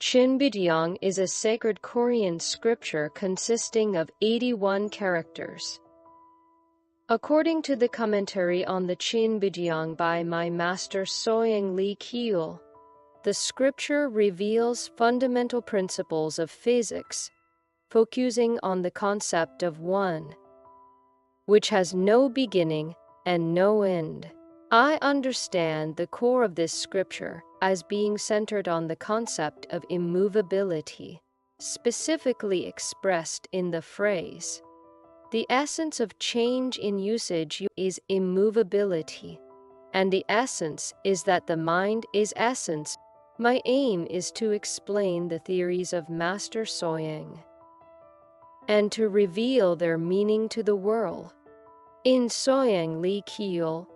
Cheonbugyeong is a sacred Korean scripture consisting of 81 characters. According to the commentary on the Cheonbugyeong by my master Master Lee Kyu-il, the scripture reveals fundamental principles of physics, focusing on the concept of one, which has no beginning and no end. I understand the core of this scripture as being centered on the concept of immovability, specifically expressed in the phrase, "The essence of change in usage is immovability, and the essence is that the mind is essence." My aim is to explain the theories of Master Soyang and to reveal their meaning to the world. In Soyang Lee Kyu-il,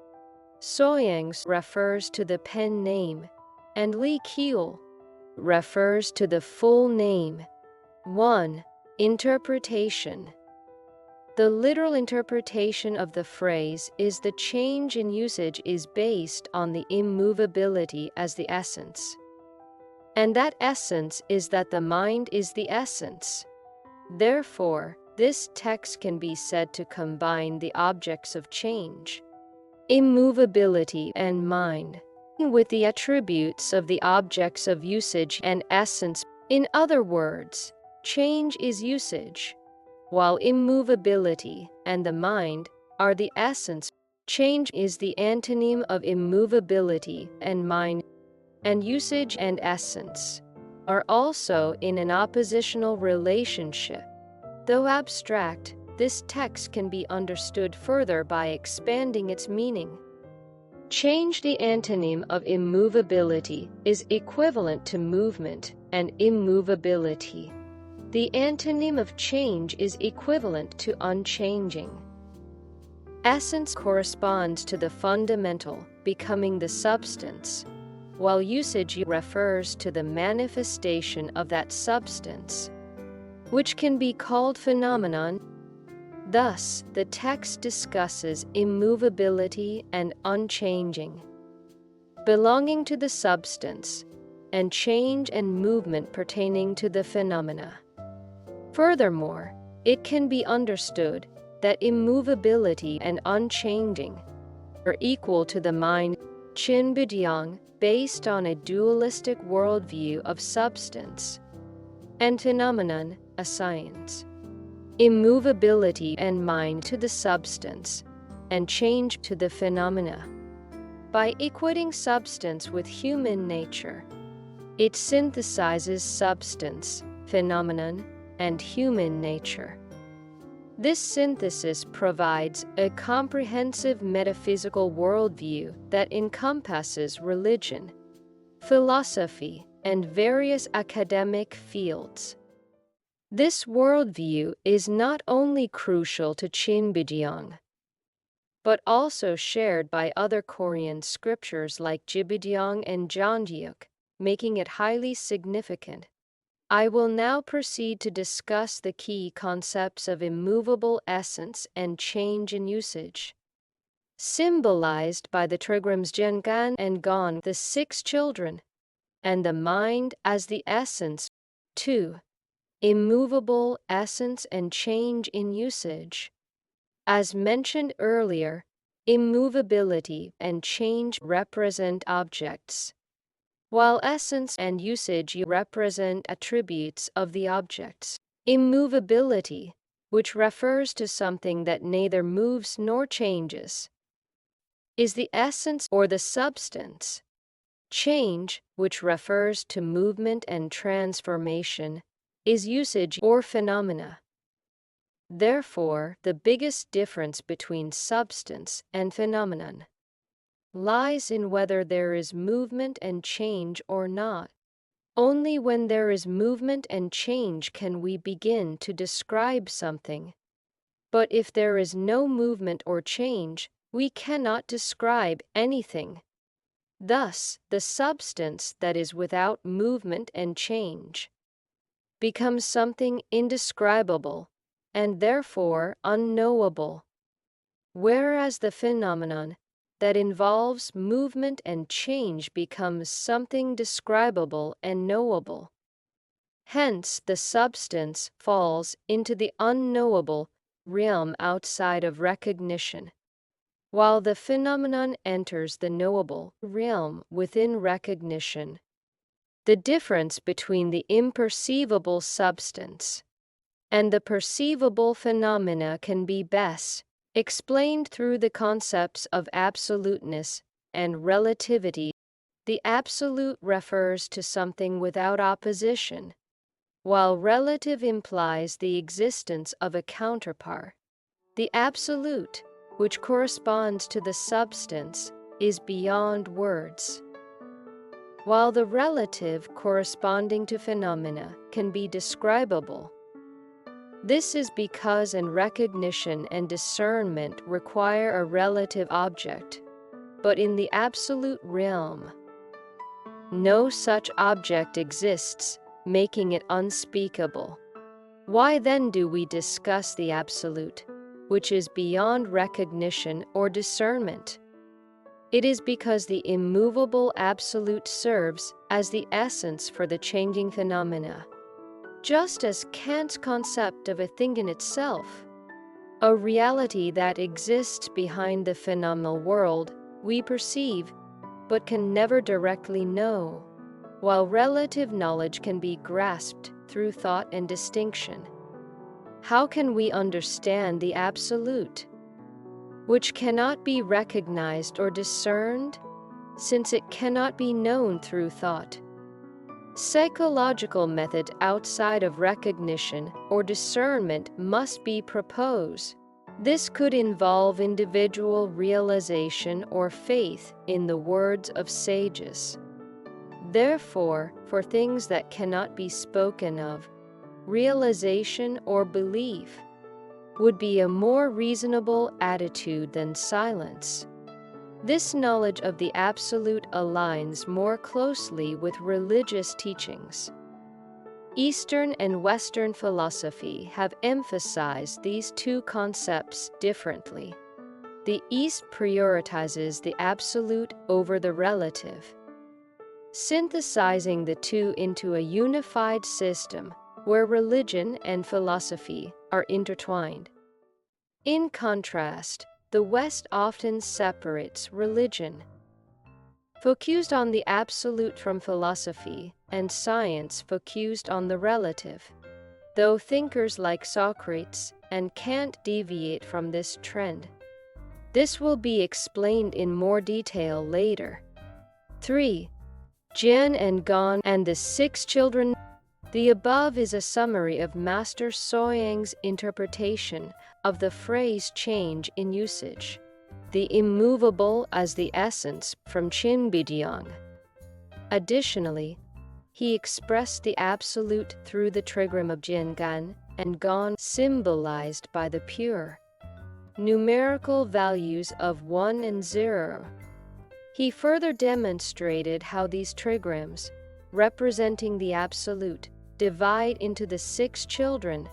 Soyang refers to the pen name, and Lee Kyu-il refers to the full name. 1. Interpretation. The literal interpretation of the phrase is the change in usage is based on the immovability as the essence. And that essence is that the mind is the essence. Therefore, this text can be said to combine the objects of change, immovability and mind, with the attributes of the objects of usage and essence. In other words, change is usage, while immovability and the mind are the essence. Change is the antonym of immovability and mind, and usage and essence are also in an oppositional relationship. Though abstract, this text can be understood further by expanding its meaning. Change, the antonym of immovability, is equivalent to movement and immovability. The antonym of change is equivalent to unchanging. Essence corresponds to the fundamental, becoming the substance, while usage refers to the manifestation of that substance, which can be called phenomenon. Thus, the text discusses immovability and unchanging, belonging to the substance, and change and movement pertaining to the phenomena. Furthermore, it can be understood that immovability and unchanging are equal to the mind, Cheonbugyeong, based on a dualistic worldview of substance, and phenomenon, a science. Immovability and mind to the substance, and change to the phenomena. By equating substance with human nature, it synthesizes substance, phenomenon, and human nature. This synthesis provides a comprehensive metaphysical worldview that encompasses religion, philosophy, and various academic fields. This worldview is not only crucial to Cheonbugyeong, but also shared by other Korean scriptures like Jibugyeong and Jeongyeok, making it highly significant. I will now proceed to discuss the key concepts of immovable essence and change in usage, symbolized by the trigrams Jeongyeok and Geon, the 6 children, and the mind as the essence. 2. Immovable essence and change in usage. As mentioned earlier, immovability and change represent objects, while essence and usage represent attributes of the objects. Immovability, which refers to something that neither moves nor changes, is the essence or the substance. Change, which refers to movement and transformation, is usage or phenomena. Therefore, the biggest difference between substance and phenomenon lies in whether there is movement and change or not. Only when there is movement and change can we begin to describe something. But if there is no movement or change, we cannot describe anything. Thus, the substance that is without movement and change becomes something indescribable and therefore unknowable, whereas the phenomenon that involves movement and change becomes something describable and knowable. Hence, the substance falls into the unknowable realm outside of recognition, while the phenomenon enters the knowable realm within recognition. The difference between the imperceivable substance and the perceivable phenomena can be best explained through the concepts of absoluteness and relativity. The absolute refers to something without opposition, while relative implies the existence of a counterpart. The absolute, which corresponds to the substance, is beyond words, while the relative corresponding to phenomena can be describable. This is because recognition and discernment require a relative object, but in the absolute realm, no such object exists, making it unspeakable. Why then do we discuss the absolute, which is beyond recognition or discernment? It is because the immovable absolute serves as the essence for the changing phenomena. Just as Kant's concept of a thing in itself, a reality that exists behind the phenomenal world we perceive but can never directly know, while relative knowledge can be grasped through thought and distinction. How can we understand the absolute, which cannot be recognized or discerned, since it cannot be known through thought? Psychological method outside of recognition or discernment must be proposed. This could involve individual realization or faith, in the words of sages. Therefore, for things that cannot be spoken of, realization or belief would be a more reasonable attitude than silence. This knowledge of the absolute aligns more closely with religious teachings. Eastern and Western philosophy have emphasized these two concepts differently. The East prioritizes the absolute over the relative, synthesizing the two into a unified system where religion and philosophy are intertwined. In contrast, the West often separates religion, focused on the absolute, from philosophy and science focused on the relative, though thinkers like Socrates and Kant deviate from this trend. This will be explained in more detail later. 3. Jeon and Geon and the Six Children. The above is a summary of Master Soyang's interpretation of the phrase change in usage, the immovable as the essence, from Cheonbugyeong. Additionally, he expressed the absolute through the trigram of Jeongyeok and Geon, symbolized by the pure numerical values of 1 and 0. He further demonstrated how these trigrams, representing the absolute, divide into the 6 children,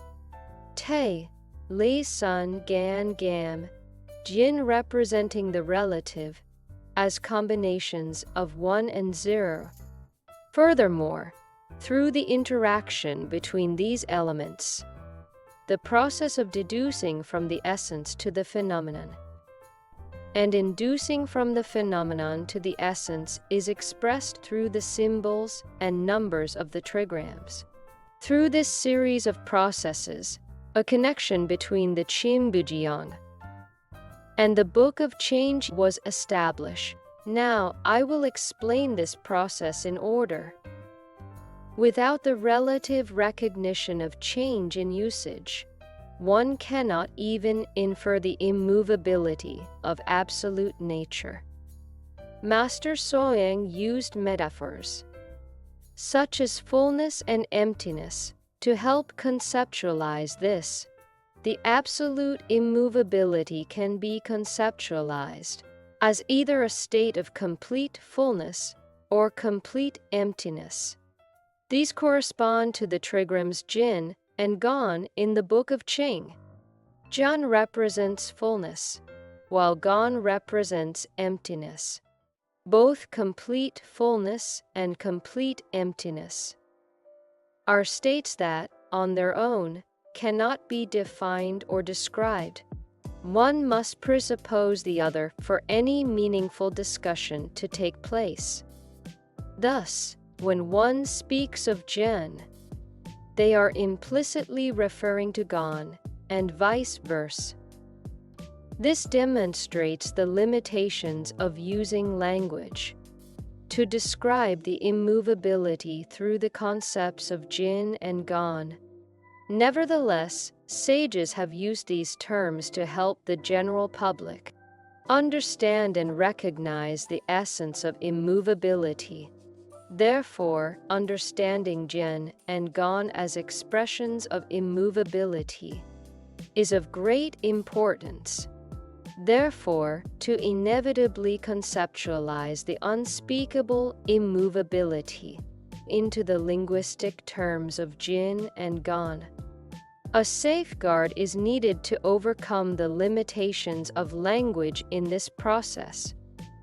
Tae, Lei, Sun, Gan, Gam, Jin, representing the relative, as combinations of 1 and 0. Furthermore, through the interaction between these elements, the process of deducing from the essence to the phenomenon and inducing from the phenomenon to the essence is expressed through the symbols and numbers of the trigrams. Through this series of processes, a connection between the Cheonbugyeong and the Book of Change was established. Now, I will explain this process in order. Without the relative recognition of change in usage, one cannot even infer the immovability of absolute nature. Master Soyang used metaphors, such as fullness and emptiness, to help conceptualize this. The absolute immovability can be conceptualized as either a state of complete fullness or complete emptiness. These correspond to the trigrams Jin and Geon in the Book of Ching. Jin represents fullness, while Geon represents emptiness, both complete fullness and complete emptiness. are states that, on their own, cannot be defined or described. One must presuppose the other for any meaningful discussion to take place. Thus, when one speaks of Jeon, they are implicitly referring to Geon, and vice versa. This demonstrates the limitations of using language to describe the immovability through the concepts of Jin and Geon. Nevertheless, sages have used these terms to help the general public understand and recognize the essence of immovability. Therefore, understanding Jin and Geon as expressions of immovability is of great importance. Therefore, to inevitably conceptualize the unspeakable immovability into the linguistic terms of Jin and Geon, a safeguard is needed to overcome the limitations of language in this process.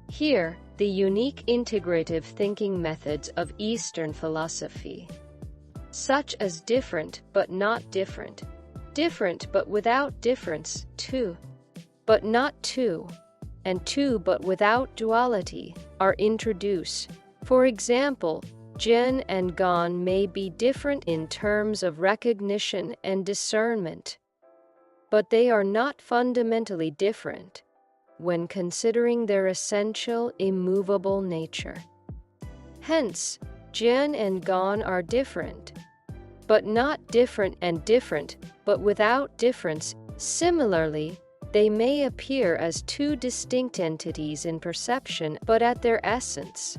Here, the unique integrative thinking methods of Eastern philosophy, such as different but not different, different but without difference, two but not two, and two but without duality, are introduced. For example, Jin and Geon may be different in terms of recognition and discernment, but they are not fundamentally different when considering their essential immovable nature. Hence, Jin and Geon are different, but not different, and different, but without difference. Similarly, they may appear as two distinct entities in perception, but at their essence,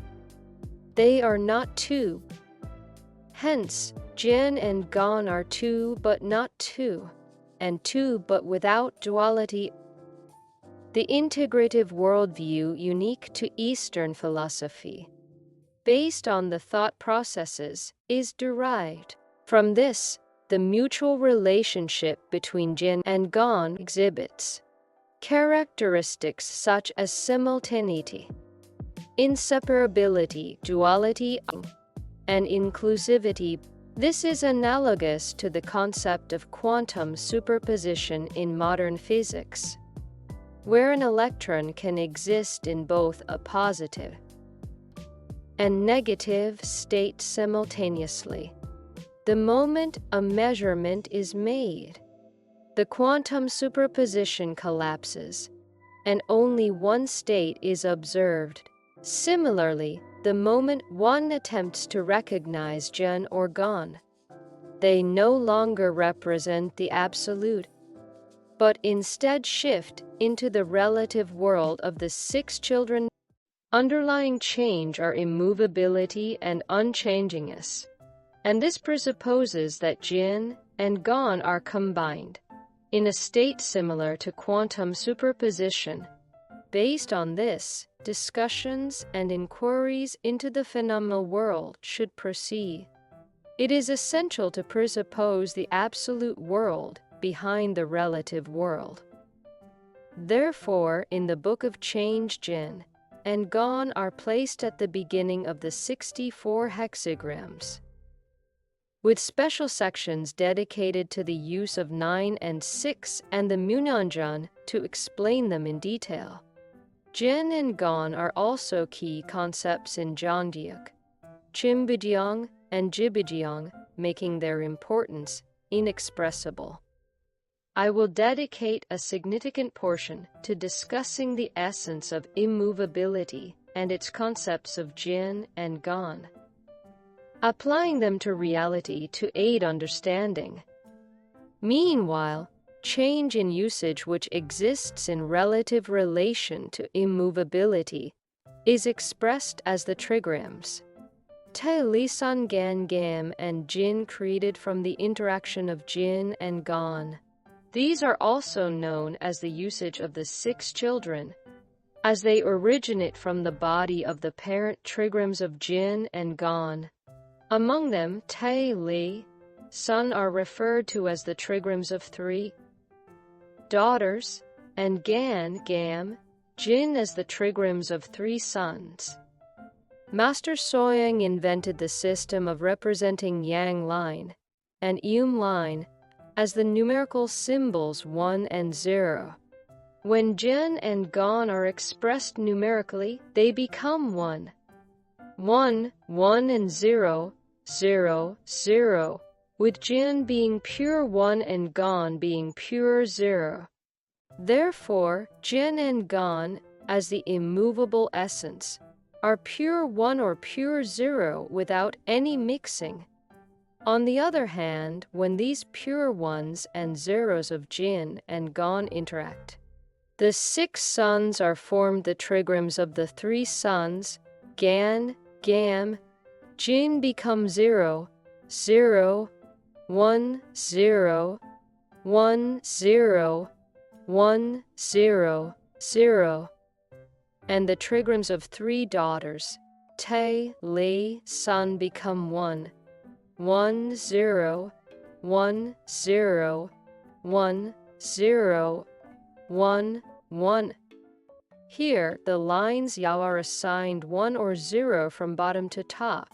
they are not two. Hence, Jin and Geon are two but not two, and two but without duality. The integrative worldview unique to Eastern philosophy, based on the thought processes, is derived from this. The mutual relationship between Jin and Geon exhibits characteristics such as simultaneity, inseparability, duality, and inclusivity. This is analogous to the concept of quantum superposition in modern physics, where an electron can exist in both a positive and negative state simultaneously. The moment a measurement is made, the quantum superposition collapses, and only one state is observed. Similarly, the moment one attempts to recognize Jin or Geon, they no longer represent the absolute, but instead shift into the relative world of the six children. Underlying change are immovability and unchangingness, and this presupposes that Jin and Geon are combined in a state similar to quantum superposition. Based on this, discussions and inquiries into the phenomenal world should proceed. It is essential to presuppose the absolute world behind the relative world. Therefore, in the Book of Change, Jin and Geon are placed at the beginning of the 64 hexagrams, with special sections dedicated to the use of 9 and 6 and the Munyeonjeon to explain them in detail. Jin and Geon are also key concepts in Jeongyeok, Cheonbugyeong, and Jibugyeong, making their importance inexpressible. I will dedicate a significant portion to discussing the essence of immovability and its concepts of Jin and Geon, applying them to reality to aid understanding. Meanwhile, change in usage which exists in relative relation to immovability is expressed as the trigrams Te Lisan Gan Gam and Jin, created from the interaction of Jin and Geon. These are also known as the usage of the six children, as they originate from the body of the parent trigrams of Jin and Geon. Among them, Te Li, son, are referred to as the trigrams of 3 daughters, and Gan Gam, Jin, as the trigrams of 3 sons. Master Soyang invented the system of representing Yang line and line as the numerical symbols 1 and 0. When Jeon and Geon are expressed numerically, they become 1, 1, 1 and 0, 0, 0, with Jeon being pure 1 and Geon being pure 0. Therefore, Jeon and Geon, as the immovable essence, are pure 1 or pure 0 without any mixing. On the other hand, when these pure 1s and 0s of Jeon and Geon interact, the 6 suns are formed the trigrams of the 3 suns, Gan, Gam. Jeon become 0, 0, 1, 0, 1, 0, 1, 0, 0. And the trigrams of 3 daughters, Tae, Lee, Sun become 1, 1, 0, 1, 0, 1, 0, 1, 1. Here, the lines Yao are assigned 1 or 0 from bottom to top.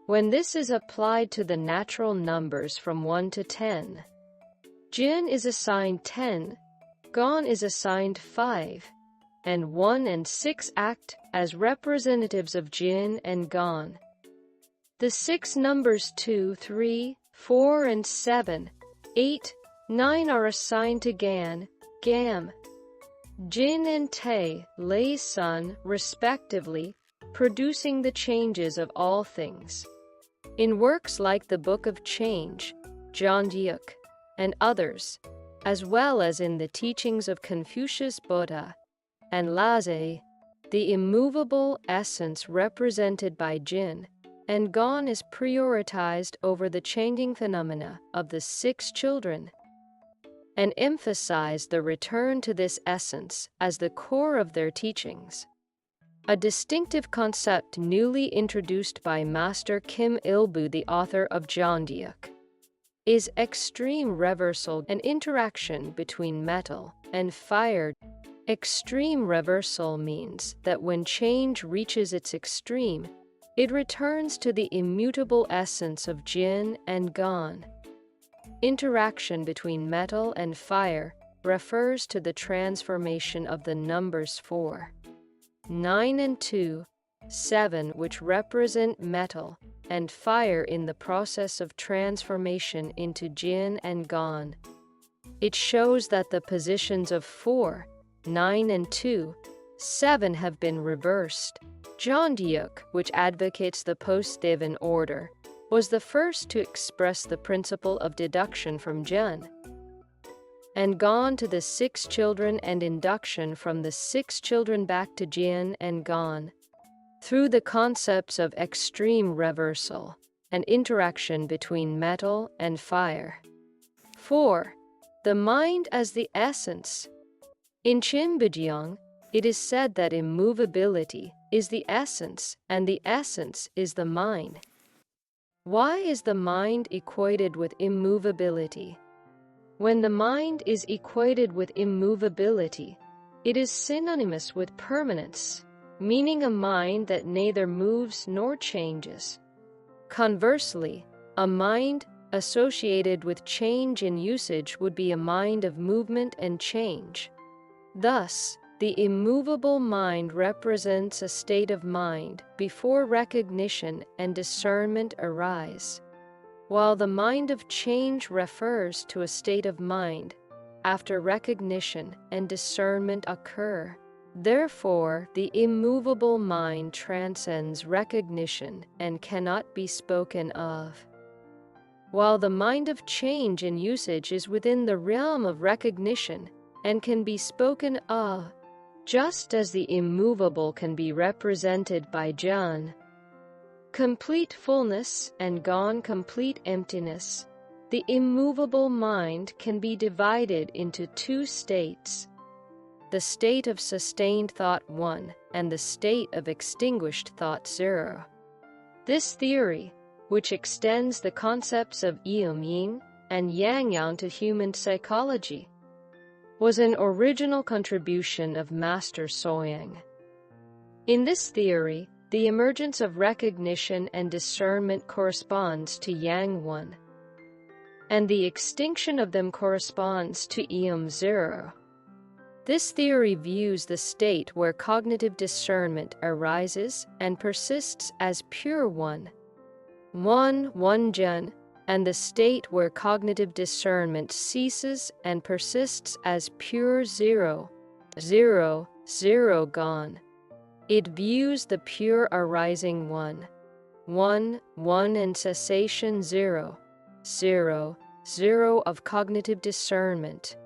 When this is applied to the natural numbers from 1 to 10, Jeon is assigned 10, Geon is assigned 5, and 1 and 6 act as representatives of Jeon and Geon. The 6 numbers 2, 3, 4, and 7, 8, 9 are assigned to Gan, Gam. Jin and Tae, Lei's son, respectively, producing the changes of all things. In works like the Book of Change, Jeongyeok, and others, as well as in the teachings of Confucius Buddha and Laze, the immovable essence represented by Jin and Geon is prioritized over the changing phenomena of the 6 children, and emphasize the return to this essence as the core of their teachings. A distinctive concept newly introduced by Master Kyu-il, the author of Jeongyeok, is extreme reversal, an interaction between metal and fire. Extreme reversal means that when change reaches its extreme, it returns to the immutable essence of Jin and Geon. Interaction between metal and fire refers to the transformation of the numbers 4, 9 and 2, 7, which represent metal and fire in the process of transformation into Jin and Geon. It shows that the positions of 4, 9 and 2, 7 have been reversed. Jeongyeok, which advocates the post-Thevan order, was the first to express the principle of deduction from Jeon and Geon to the 6 children and induction from the 6 children back to Jin and Geon, through the concepts of extreme reversal and interaction between metal and fire. 4. The mind as the essence. In Cheonbugyeong, it is said that immovability is the essence and the essence is the mind. Why is the mind equated with immovability? When the mind is equated with immovability, it is synonymous with permanence, meaning a mind that neither moves nor changes. Conversely, a mind associated with change in usage would be a mind of movement and change. Thus, the immovable mind represents a state of mind before recognition and discernment arise, while the mind of change refers to a state of mind after recognition and discernment occur. Therefore, the immovable mind transcends recognition and cannot be spoken of, while the mind of change in usage is within the realm of recognition and can be spoken of. Just as the immovable can be represented by Jeon, complete fullness, and Geon, complete emptiness, the immovable mind can be divided into 2 states: the state of sustained thought 1 and the state of extinguished thought 0. This theory, which extends the concepts of yin and yang to human psychology, was an original contribution of Master Soyang. In this theory, The emergence of recognition and discernment corresponds to Yang 1, and the extinction of them corresponds to Eum 0. This theory views the state where cognitive discernment arises and persists as pure one, Jeon, and the state where cognitive discernment ceases and persists as pure 0, Geon. It views the pure arising one, and cessation 0, of cognitive discernment,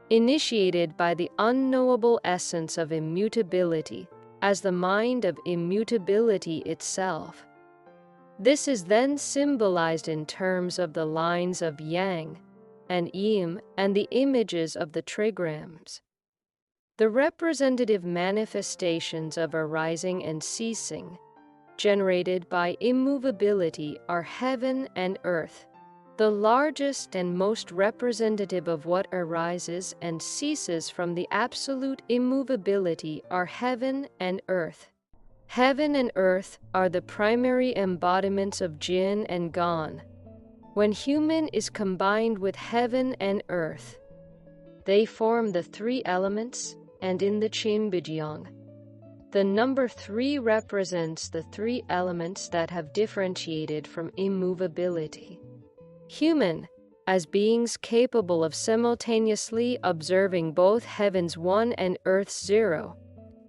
initiated by the unknowable essence of immutability, as the mind of immutability itself. This is then symbolized in terms of the lines of Yang and Eum and the images of the trigrams. The representative manifestations of arising and ceasing, generated by immovability, are heaven and earth. The largest and most representative of what arises and ceases from the absolute immovability are heaven and earth. Heaven and earth are the primary embodiments of Jin and Geon. When human is combined with heaven and earth, they form the three elements, and in the Cheonbugyeong, the number 3 represents the three elements that have differentiated from immovability. Human, as beings capable of simultaneously observing both heavens 1 and earth 0,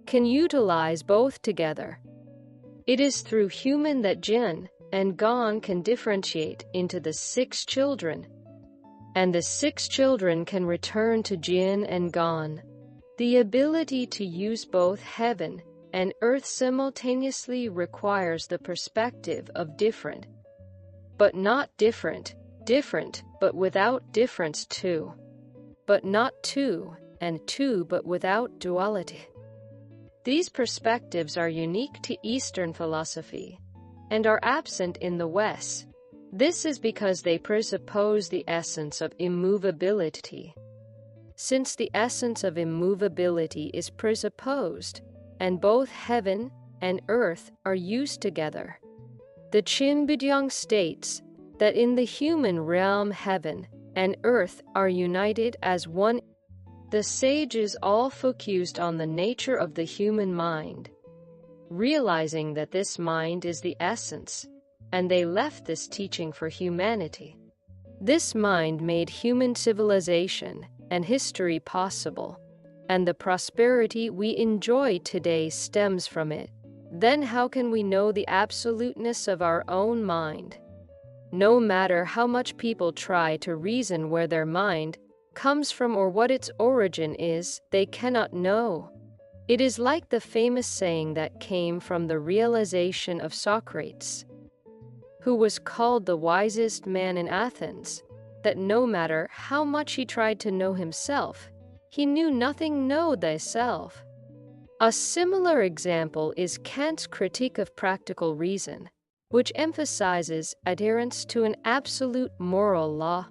can utilize both together. It is through human that Jin and Geon can differentiate into the 6 children, and the 6 children can return to Jin and Geon. The ability to use both heaven and earth simultaneously requires the perspective of different, but not different, different but without difference too, but not two, and two but without duality. These perspectives are unique to Eastern philosophy and are absent in the West. This is because they presuppose the essence of immovability. Since the essence of immovability is presupposed, and both heaven and earth are used together, the Cheonbugyeong states that in the human realm heaven and earth are united as one. The sages all focused on the nature of the human mind, realizing that this mind is the essence, and they left this teaching for humanity. This mind made human civilization and history possible, and the prosperity we enjoy today stems from it. Then how can we know the absoluteness of our own mind? No matter how much people try to reason where their mind comes from or what its origin is, they cannot know. It is like the famous saying that came from the realization of Socrates, who was called the wisest man in Athens, that no matter how much he tried to know himself, he knew nothing. Know thyself. A similar example is Kant's critique of practical reason, which emphasizes adherence to an absolute moral law.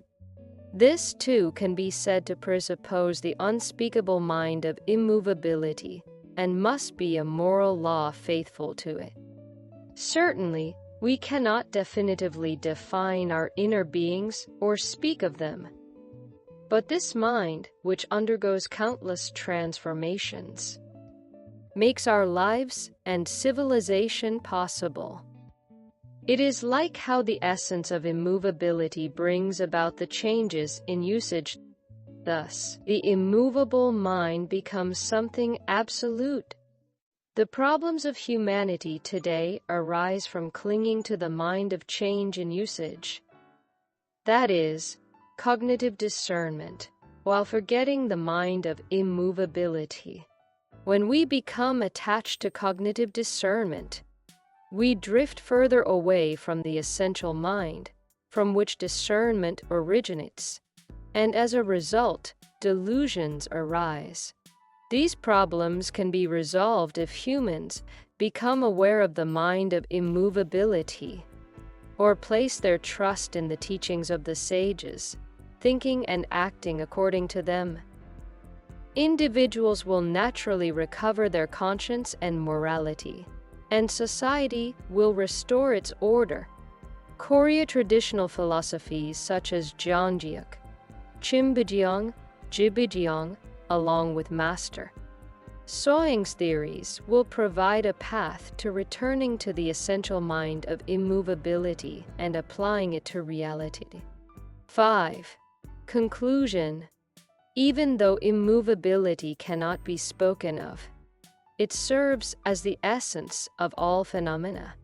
This too can be said to presuppose the unspeakable mind of immovability, and must be a moral law faithful to it. Certainly, we cannot definitively define our inner beings or speak of them. But this mind, which undergoes countless transformations, makes our lives and civilization possible. It is like how the essence of immovability brings about the changes in usage. Thus, the immovable mind becomes something absolute. The problems of humanity today arise from clinging to the mind of change in usage. That is, cognitive discernment, while forgetting the mind of immovability. When we become attached to cognitive discernment, we drift further away from the essential mind, from which discernment originates, and as a result, delusions arise. These problems can be resolved if humans become aware of the mind of immovability, or place their trust in the teachings of the sages, thinking and acting according to them. Individuals will naturally recover their conscience and morality, and society will restore its order. Korea traditional philosophies such as Jeongyeok, Cheonbugyeong, Jibugyeong, along with Master Soyang's theories will provide a path to returning to the essential mind of immovability and applying it to reality. 5. Conclusion. Even though immovability cannot be spoken of, it serves as the essence of all phenomena.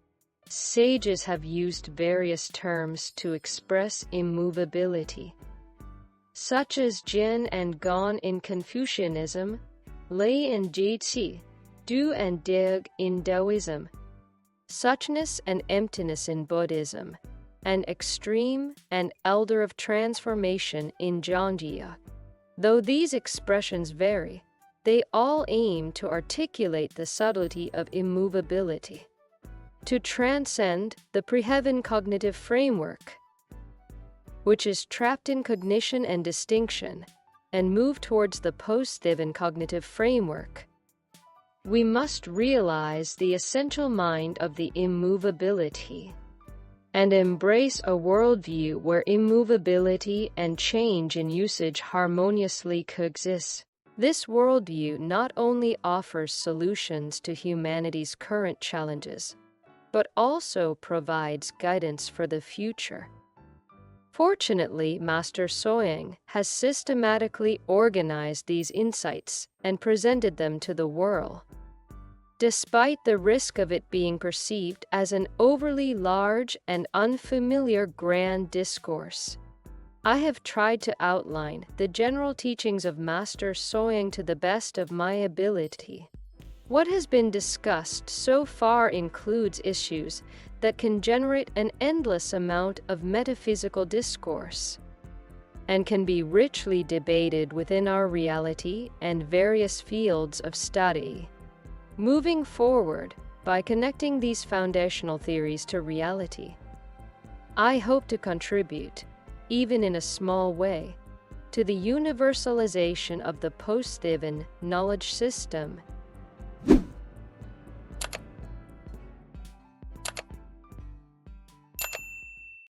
Sages have used various terms to express immovability, such as Jin and Gon in Confucianism, Lei and Jieqi, Du and Deog in Taoism, suchness and emptiness in Buddhism, and extreme and elder of transformation in Jeongyeok. Though these expressions vary, they all aim to articulate the subtlety of immovability, to transcend the pre-heaven cognitive framework, which is trapped in cognition and distinction, and move towards the post-Thevan cognitive framework. We must realize the essential mind of the immovability and embrace a worldview where immovability and change in usage harmoniously coexist. This worldview not only offers solutions to humanity's current challenges, but also provides guidance for the future. Fortunately, Master Soyang has systematically organized these insights and presented them to the world. Despite the risk of it being perceived as an overly large and unfamiliar grand discourse, I have tried to outline the general teachings of Master Soyang to the best of my ability. What has been discussed so far includes issues that can generate an endless amount of metaphysical discourse and can be richly debated within our reality and various fields of study. Moving forward, by connecting these foundational theories to reality, I hope to contribute, even in a small way, to the universalization of the post-Thevan knowledge system